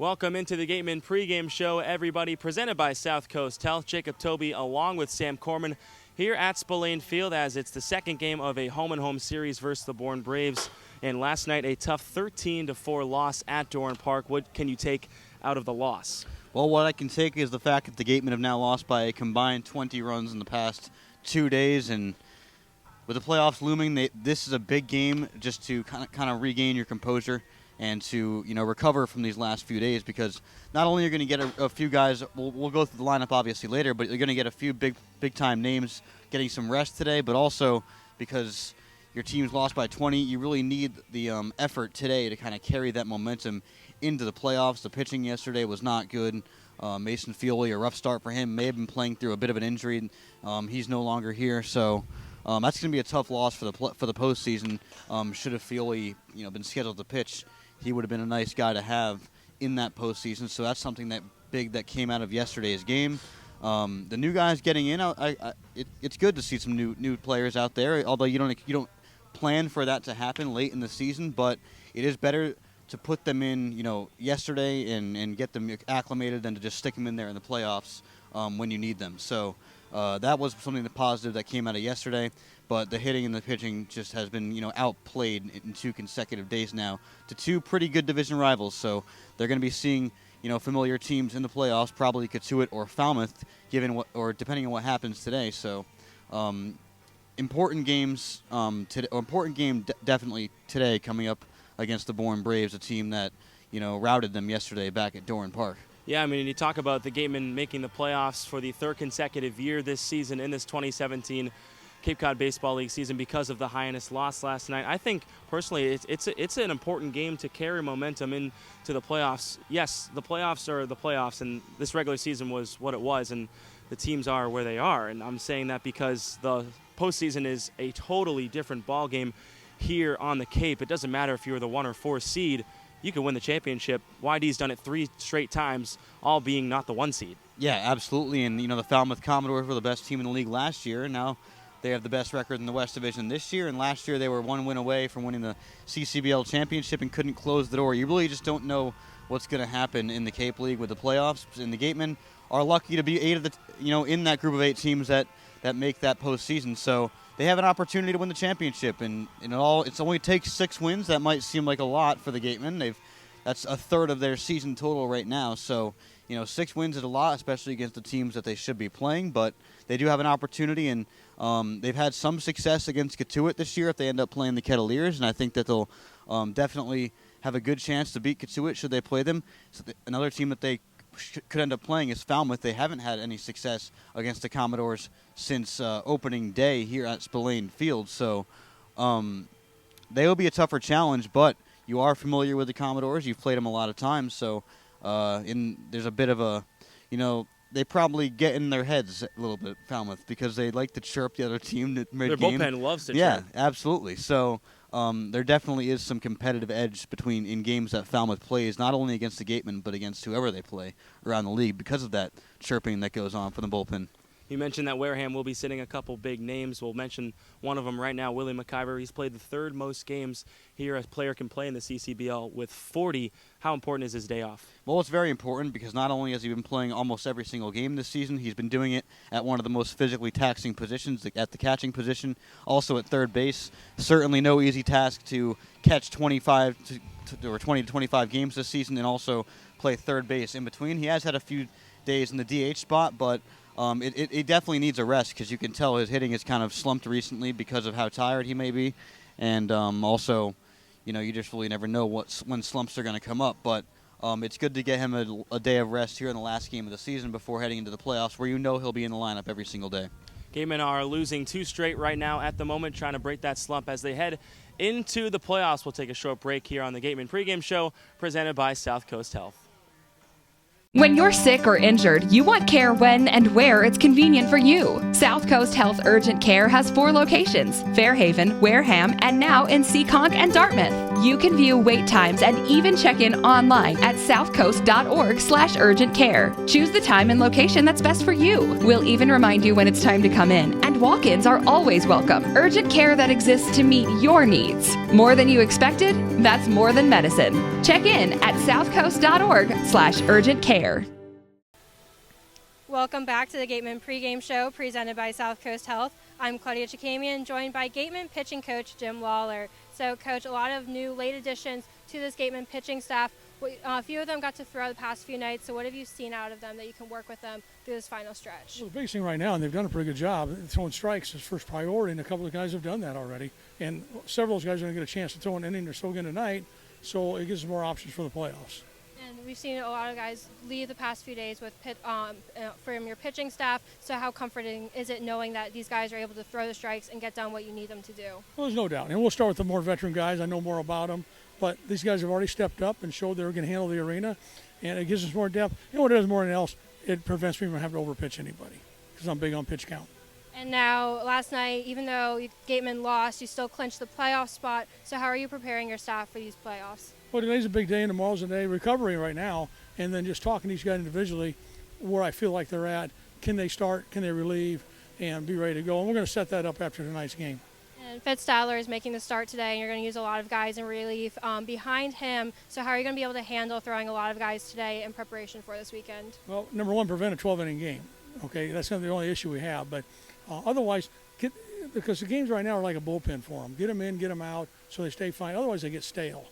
Welcome into the Gatemen Pregame Show, everybody, presented by South Coast Health. Jacob Toby along with Sam Corman here at Spillane Field as it's the second game of a home-and-home series versus the Bourne Braves. And last night, a tough 13-4 loss at Doran Park. What can you take out of the loss? Well, what I can take is the fact that the Gatemen have now lost by a combined 20 runs in the past 2 days. And with the playoffs looming, this is a big game just to kind of regain your composure and to recover from these last few days, because not only are you going to get a few guys, we'll go through the lineup obviously later, but you're going to get a few big time names getting some rest today, but also because your team's lost by 20, you really need the effort today to kind of carry that momentum into the playoffs. The pitching yesterday was not good. Mason Feely, a rough start for him, may have been playing through a bit of an injury. He's no longer here, so that's going to be a tough loss for the postseason. Should have Feely been scheduled to pitch, he would have been a nice guy to have in that postseason. So that's something that came out of yesterday's game. The new guys getting in, it's good to see some new players out there. Although you don't plan for that to happen late in the season, but it is better to put them in yesterday and get them acclimated than to just stick them in there in the playoffs when you need them. So that was something positive that came out of yesterday. But the hitting and the pitching just has been, outplayed in 2 consecutive days now to 2 pretty good division rivals. So they're going to be seeing, familiar teams in the playoffs, probably Katuitt or Falmouth, depending on what happens today. So important games definitely today coming up against the Bourne Braves, a team that routed them yesterday back at Doran Park. Yeah, I mean, you talk about the Gatemen making the playoffs for the 3rd consecutive year this season in this 2017 Cape Cod Baseball League season because of the Hyannis loss last night. I think, personally, it's an important game to carry momentum into the playoffs. Yes, the playoffs are the playoffs, and this regular season was what it was, and the teams are where they are. And I'm saying that because the postseason is a totally different ballgame here on the Cape. It doesn't matter if you're the 1 or 4 seed. You can win the championship. YD's done it 3 straight times, all being not the 1 seed. Yeah, absolutely. And, the Falmouth Commodores were the best team in the league last year, and now they have the best record in the West Division this year, and last year they were 1 win away from winning the CCBL championship and couldn't close the door. You really just don't know what's going to happen in the Cape League with the playoffs, and the Gatemen are lucky to be 8 of the in that group of 8 teams that make that postseason. So they have an opportunity to win the championship, and it only takes 6 wins. That might seem like a lot for the Gatemen. That's a third of their season total right now. So 6 wins is a lot, especially against the teams that they should be playing. But they do have an opportunity, and they've had some success against Katuitt this year if they end up playing the Kettleers, and I think that they'll definitely have a good chance to beat Katuitt should they play them. So another team that they could end up playing is Falmouth. They haven't had any success against the Commodores since opening day here at Spillane Field. So they will be a tougher challenge, but you are familiar with the Commodores. You've played them a lot of times, so there's a bit of a, they probably get in their heads a little bit, Falmouth, because they like to chirp the other team mid-game. Their bullpen loves to chirp. Yeah, absolutely. So there definitely is some competitive edge in games that Falmouth plays, not only against the Gatemen, but against whoever they play around the league because of that chirping that goes on from the bullpen. You mentioned that Wareham will be sitting a couple big names. We'll mention one of them right now, Willie McIver. He's played the 3rd most games here a player can play in the CCBL with 40. How important is his day off? Well, it's very important because not only has he been playing almost every single game this season, he's been doing it at one of the most physically taxing positions, at the catching position, also at third base. Certainly no easy task to catch 20 to 25 games this season and also play third base in between. He has had a few days in the DH spot, but it definitely needs a rest because you can tell his hitting has kind of slumped recently because of how tired he may be. And also, you just really never know when slumps are going to come up. But it's good to get him a day of rest here in the last game of the season before heading into the playoffs where he'll be in the lineup every single day. Gatemen are losing 2 straight right now at the moment, trying to break that slump as they head into the playoffs. We'll take a short break here on the Gatemen Pregame Show presented by South Coast Health. When you're sick or injured, you want care when and where it's convenient for you. South Coast Health Urgent Care has 4 locations: Fairhaven, Wareham, and now in Seekonk and Dartmouth. You can view wait times and even check in online at southcoast.org/urgentcare. Choose the time and location that's best for you. We'll even remind you when it's time to come in, and walk-ins are always welcome. Urgent care that exists to meet your needs. More than you expected? That's more than medicine. Check in at southcoast.org/urgentcare. Welcome back to the Gatemen Pregame Show presented by South Coast Health. I'm Claudia Chikamian, joined by Gatemen pitching coach Jim Lawler. So, Coach, a lot of new late additions to this Gatemen pitching staff. A few of them got to throw the past few nights, so what have you seen out of them that you can work with them through this final stretch? Well, the biggest thing right now, and they've done a pretty good job, throwing strikes is first priority, and a couple of guys have done that already. And several of those guys are going to get a chance to throw an inning or so again tonight, so it gives us more options for the playoffs. And we've seen a lot of guys leave the past few days with from your pitching staff. So how comforting is it knowing that these guys are able to throw the strikes and get done what you need them to do? Well, there's no doubt. And we'll start with the more veteran guys. I know more about them. But these guys have already stepped up and showed they were going to handle the arena. And it gives us more depth. You know what it does more than else? It prevents me from having to overpitch anybody because I'm big on pitch count. And now, last night, even though Gatemen lost, you still clinched the playoff spot. So how are you preparing your staff for these playoffs? Well, today's a big day and tomorrow's a day of recovery right now. And then just talking to each guy individually where I feel like they're at. Can they start? Can they relieve? And be ready to go. And we're going to set that up after tonight's game. And Fitzstadler is making the start today, and you're going to use a lot of guys in relief behind him. So how are you going to be able to handle throwing a lot of guys today in preparation for this weekend? Well, number one, prevent a 12-inning game. Okay, that's not the only issue we have. But otherwise, because the games right now are like a bullpen for them. Get them in, get them out, so they stay fine. Otherwise, they get stale.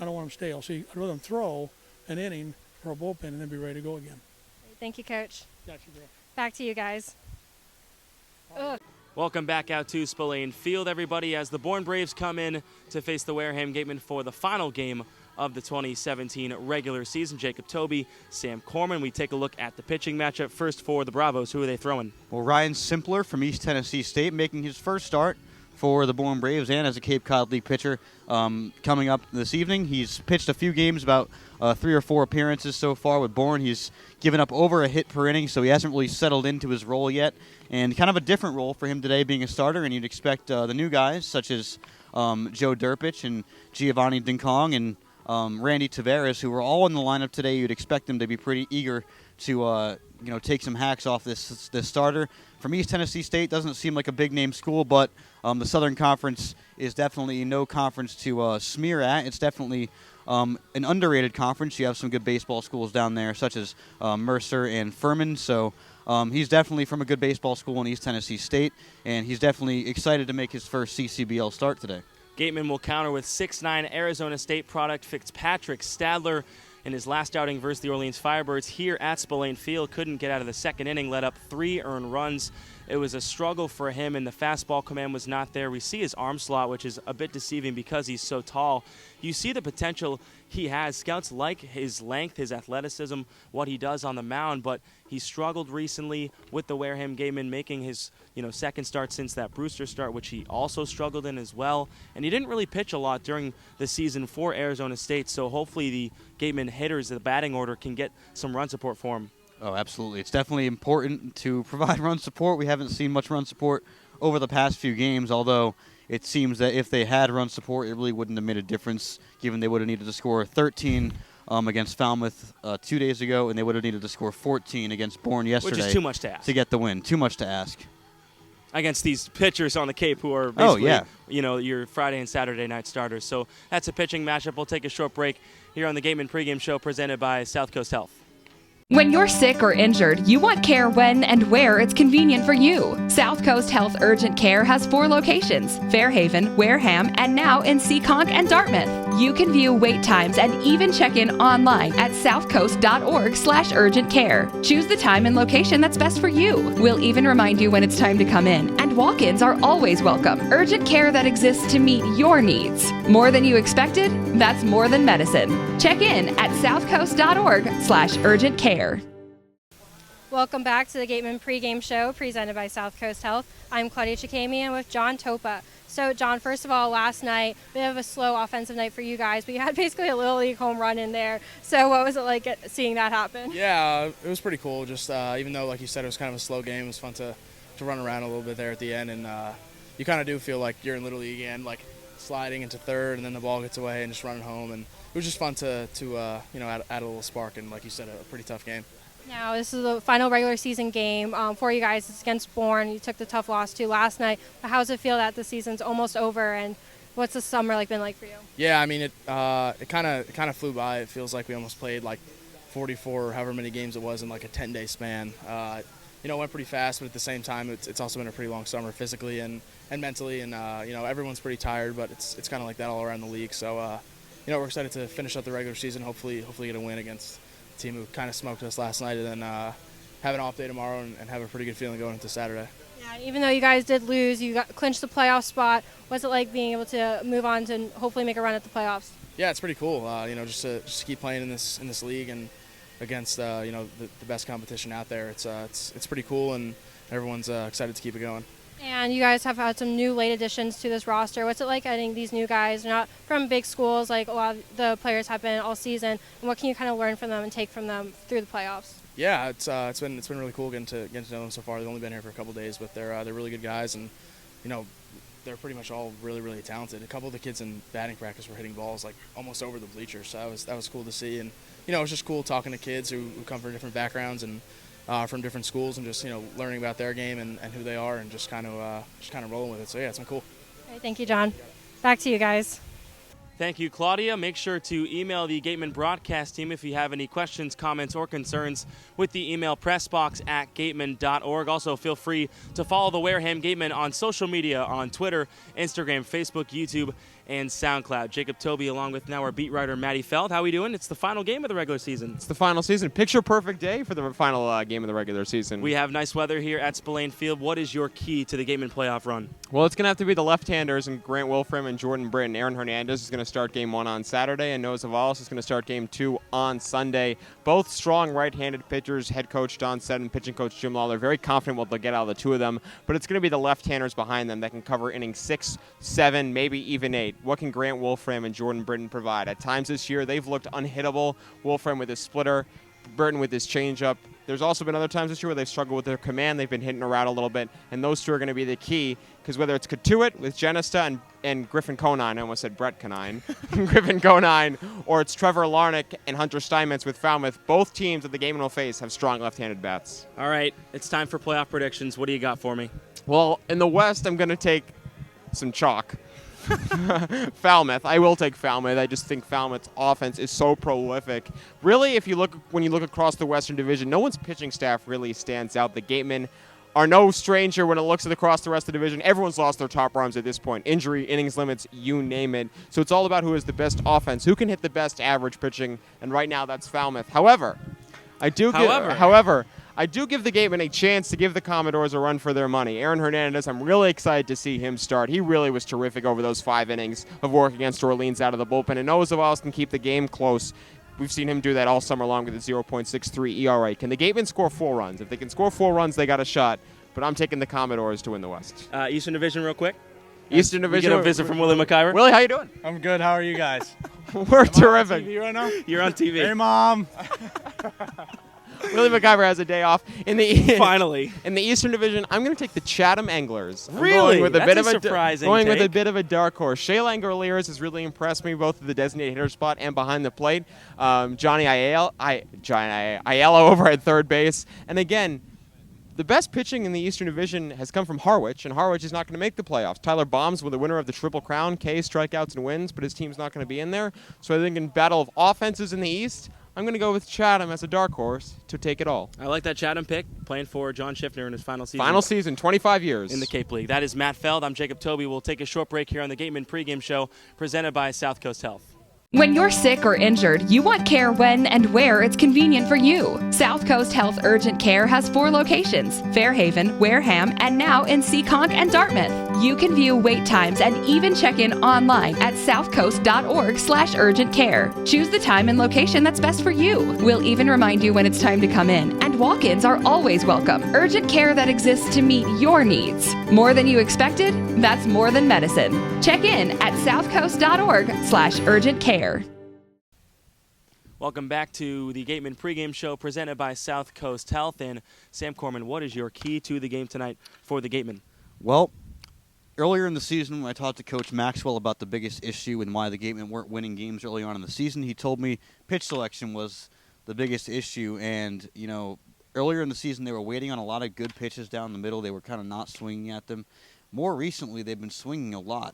I don't want them stale. So I'd rather them throw an inning for a bullpen and then be ready to go again. Thank you, Coach. Got you, bro. Back to you guys. Ugh. Welcome back out to Spillane Field, everybody, as the Bourne Braves come in to face the Wareham Gatemen for the final game of the 2017 regular season. Jacob Toby, Sam Corman. We take a look at the pitching matchup. First for the Bravos, who are they throwing? Well, Ryan Simpler from East Tennessee State making his first start for the Bourne Braves and as a Cape Cod League pitcher coming up this evening. He's pitched a few games, about 3 or 4 appearances so far with Bourne. He's given up over a hit per inning, so he hasn't really settled into his role yet. And kind of a different role for him today being a starter, and you'd expect the new guys such as Joe Durpich and Giovanni Dinkong and Randy Tavares, who were all in the lineup today. You'd expect them to be pretty eager to take some hacks off this starter. From East Tennessee State, doesn't seem like a big-name school, but the Southern Conference is definitely no conference to smear at. It's definitely an underrated conference. You have some good baseball schools down there, such as Mercer and Furman. So he's definitely from a good baseball school in East Tennessee State, and he's definitely excited to make his first CCBL start today. Gatemen will counter with 6'9" Arizona State product Fitzpatrick Stadler. In his last outing versus the Orleans Firebirds here at Spillane Field, couldn't get out of the second inning, let up 3 earned runs. It was a struggle for him, and the fastball command was not there. We see his arm slot, which is a bit deceiving because he's so tall. You see the potential he has. Scouts like his length, his athleticism, what he does on the mound, but he struggled recently with the Wareham Gatemen, making his second start since that Brewster start, which he also struggled in as well. And he didn't really pitch a lot during the season for Arizona State, so hopefully the Gatemen hitters, the batting order, can get some run support for him. Oh, absolutely. It's definitely important to provide run support. We haven't seen much run support over the past few games, although it seems that if they had run support, it really wouldn't have made a difference, given they would have needed to score 13 against Falmouth 2 days ago, and they would have needed to score 14 against Bourne yesterday. Which is too much to ask. To get the win. Too much to ask. Against these pitchers on the Cape who are basically, your Friday and Saturday night starters. So that's a pitching matchup. We'll take a short break here on the Gatemen Pregame Show presented by South Coast Health. When you're sick or injured, you want care when and where it's convenient for you. South Coast Health Urgent Care has 4 locations: Fairhaven, Wareham, and now in Seekonk and Dartmouth. You can view wait times and even check in online at southcoast.org/urgentcare. Choose the time and location that's best for you. We'll even remind you when it's time to come in, and walk-ins are always welcome. Urgent care that exists to meet your needs. More than you expected? That's more than medicine. Check in at southcoast.org/urgentcare. Welcome back to the Gatemen Pregame Show presented by South Coast Health. I'm Claudia Chikamian with John Topa. So, John, first of all, last night, bit of a slow offensive night for you guys, but you had basically a Little League home run in there. So what was it like seeing that happen? Yeah, it was pretty cool. Just even though, like you said, it was kind of a slow game, it was fun to run around a little bit there at the end. And you kind of do feel like you're in Little League again, like sliding into third, and then the ball gets away and just running home. And it was just fun to add a little spark. And like you said, a pretty tough game. Now, this is the final regular season game for you guys. It's against Bourne. You took the tough loss too last night. But how does it feel that the season's almost over, and what's the summer been like for you? Yeah, I mean, it kind of flew by. It feels like we almost played like 44 or however many games it was in like a 10-day span. It went pretty fast, but at the same time, it's also been a pretty long summer physically and mentally. And everyone's pretty tired, but it's kind of like that all around the league. So we're excited to finish up the regular season. Hopefully get a win against team who kind of smoked us last night, and then have an off day tomorrow and have a pretty good feeling going into Saturday. Yeah, even though you guys did lose, you clinched the playoff spot. What's it like being able to move on to hopefully make a run at the playoffs? Yeah, it's pretty cool. Just to keep playing in this league and against the best competition out there. It's pretty cool, and everyone's excited to keep it going. And you guys have had some new late additions to this roster. What's it like adding these new guys? They're not from big schools like a lot of the players have been all season. And what can you kind of learn from them and take from them through the playoffs? Yeah, it's been really cool getting to know them so far. They've only been here for a couple days, but they're really good guys, and they're pretty much all really, really talented. A couple of the kids in batting practice were hitting balls like almost over the bleachers, so that was cool to see. And it was just cool talking to kids who come from different backgrounds and from different schools, and just learning about their game and who they are, and just kind of rolling with it. So yeah, it's been cool. All right, thank you, John. Back to you guys. Thank you, Claudia. Make sure to email the Gatemen Broadcast team if you have any questions, comments, or concerns with the email pressbox@gatemen.org. Also, feel free to follow the Wareham Gatemen on social media on Twitter, Instagram, Facebook, YouTube, and SoundCloud. Jacob Toby along with now our beat writer Maddie Feld. How are we doing? It's the final game of the regular season. It's the final season. Picture perfect day for the final game of the regular season. We have nice weather here at Spillane Field. What is your key to the Gatemen playoff run? Well, it's going to have to be the left-handers and Grant Wolfram and Jordan Britton. Aaron Hernandez is going to start game 1 on Saturday, and Noah Zavalis is going to start game 2 on Sunday. Both strong right-handed pitchers. Head coach Don Seddon, pitching coach Jim Lawler, very confident what they'll get out of the two of them, but it's going to be the left-handers behind them that can cover innings 6, 7, maybe even 8. What can Grant Wolfram and Jordan Britton provide? At times this year, they've looked unhittable. Wolfram with his splitter, Britton with his changeup. There's also been other times this year where they've struggled with their command. They've been hitting around a little bit, and those two are going to be the key, because whether it's Katuit with Genesta and Griffin Conine, I almost said Brett Conine, Griffin Conine, or it's Trevor Larnick and Hunter Steinmetz with Falmouth, both teams that the Gatemen will face have strong left-handed bats. All right, it's time for playoff predictions. What do you got for me? Well, in the West, I'm going to take some chalk. Falmouth. I will take Falmouth. I just think Falmouth's offense is so prolific. Really, when you look across the Western Division, no one's pitching staff really stands out. The Gatemen are no stranger when it looks across the rest of the division. Everyone's lost their top arms at this point. Injury, innings limits, you name it. So it's all about who has the best offense, who can hit the best average pitching, and right now that's Falmouth. However, I do give the Gatemen a chance to give the Commodores a run for their money. Aaron Hernandez, I'm really excited to see him start. He really was terrific over those 5 innings of work against Orleans out of the bullpen. And Noah Zavalis can keep the game close. We've seen him do that all summer long with a 0.63 ERA. Can the Gatemen score 4 runs? If they can score 4 runs, they got a shot. But I'm taking the Commodores to win the West. Eastern Division real quick. Eastern Division. We get a visit from Willie McIver. Willie, how you doing? I'm good. How are you guys? We're terrific. Am I on TV right now? You're on TV. Hey, Mom. Willie McIver has a day off. Finally. In the Eastern Division, I'm going to take the Chatham Anglers. Really? That's surprising Going take. with a bit of a dark horse. Shea Langoliers has really impressed me, both at the designated hitter spot and behind the plate. Johnny Aiello over at third base. And again, the best pitching in the Eastern Division has come from Harwich, and Harwich is not going to make the playoffs. Tyler Bombs was the winner of the Triple Crown, K, strikeouts and wins, but his team's not going to be in there. So I think in battle of offenses in the East, I'm going to go with Chatham as a dark horse to take it all. I like that Chatham pick, playing for John Schiffner in his final season. Final season, 25 years. In the Cape League. That is Matt Feld. I'm Jacob Toby. We'll take a short break here on the Gatemen pregame show presented by South Coast Health. When you're sick or injured, you want care when and where it's convenient for you. South Coast Health Urgent Care has 4 locations: Fairhaven, Wareham, and now in Seekonk and Dartmouth. You can view wait times and even check in online at southcoast.org/urgent care. Choose the time and location that's best for you. We'll even remind you when it's time to come in, and walk-ins are always welcome. Urgent care that exists to meet your needs. More than you expected? That's more than medicine. Check in at southcoast.org/urgent care. Welcome back to the Gatemen pregame show presented by South Coast Health. And Sam Corman, what is your key to the game tonight for the Gatemen? Well, earlier in the season, when I talked to Coach Maxwell about the biggest issue and why the Gatemen weren't winning games early on in the season, he told me pitch selection was the biggest issue. And, earlier in the season, they were waiting on a lot of good pitches down the middle. They were kind of not swinging at them. More recently, they've been swinging a lot.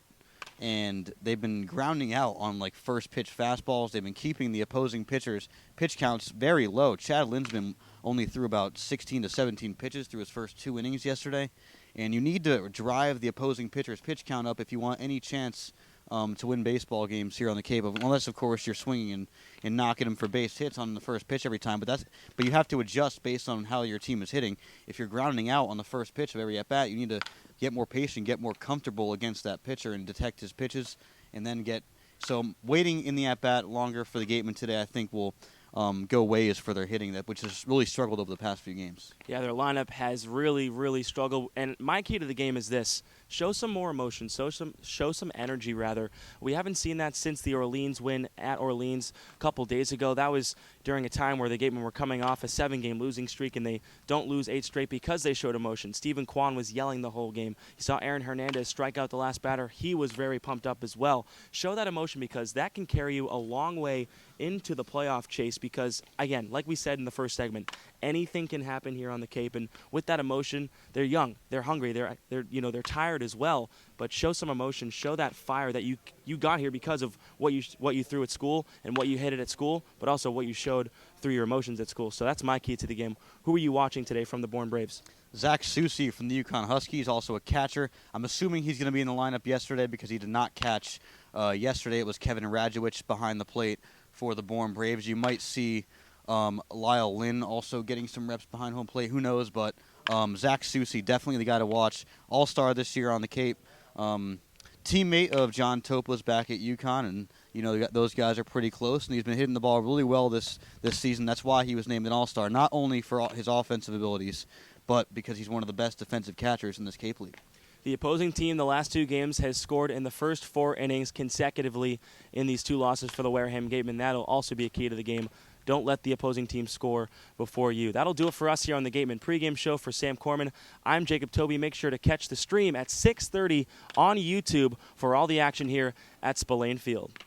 And they've been grounding out on first pitch fastballs. They've been keeping the opposing pitchers' pitch counts very low. Chad Linsman only threw about 16 to 17 pitches through his first 2 innings yesterday. And you need to drive the opposing pitcher's pitch count up if you want any chance to win baseball games here on the Cape. Unless, of course, you're swinging and knocking them for base hits on the first pitch every time. But you have to adjust based on how your team is hitting. If you're grounding out on the first pitch of every at-bat, you need to get more patient, get more comfortable against that pitcher and detect his pitches, and then so waiting in the at-bat longer for the Gatemen today, I think, will go ways for their hitting, which has really struggled over the past few games. Yeah, their lineup has really, really struggled. And my key to the game is this: show some more emotion, show some energy, rather. We haven't seen that since the Orleans win at Orleans a couple days ago. That was during a time where the Gatemen were coming off a 7-game losing streak, and they don't lose 8 straight because they showed emotion. Stephen Kwan was yelling the whole game. You saw Aaron Hernandez strike out the last batter. He was very pumped up as well. Show that emotion, because that can carry you a long way into the playoff chase, because, again, like we said in the first segment, anything can happen here on the Cape, and with that emotion, they're young, they're hungry, they're tired as well, but show some emotion, show that fire that you got here because of what you threw at school and what you hit at school, but also what you showed through your emotions at school. So that's my key to the game. Who are you watching today from the Bourne Braves? Zach Susi from the Yukon Huskies, also a catcher. I'm assuming he's going to be in the lineup yesterday because he did not catch yesterday. It was Kevin Radjewicz behind the plate for the Bourne Braves. You might see Lyle Lynn also getting some reps behind home plate. Who knows? But Zach Susi, definitely the guy to watch. All-star this year on the Cape. Teammate of John Topla's back at UConn, and those guys are pretty close, and he's been hitting the ball really well this season. That's why he was named an all-star, not only for his offensive abilities, but because he's one of the best defensive catchers in this Cape League. The opposing team the last 2 games has scored in the first 4 innings consecutively in these 2 losses for the Wareham Gatemen. That'll also be a key to the game. Don't let the opposing team score before you. That'll do it for us here on the Gatemen pregame show. For Sam Corman, I'm Jacob Toby. Make sure to catch the stream at 6:30 on YouTube for all the action here at Spillane Field.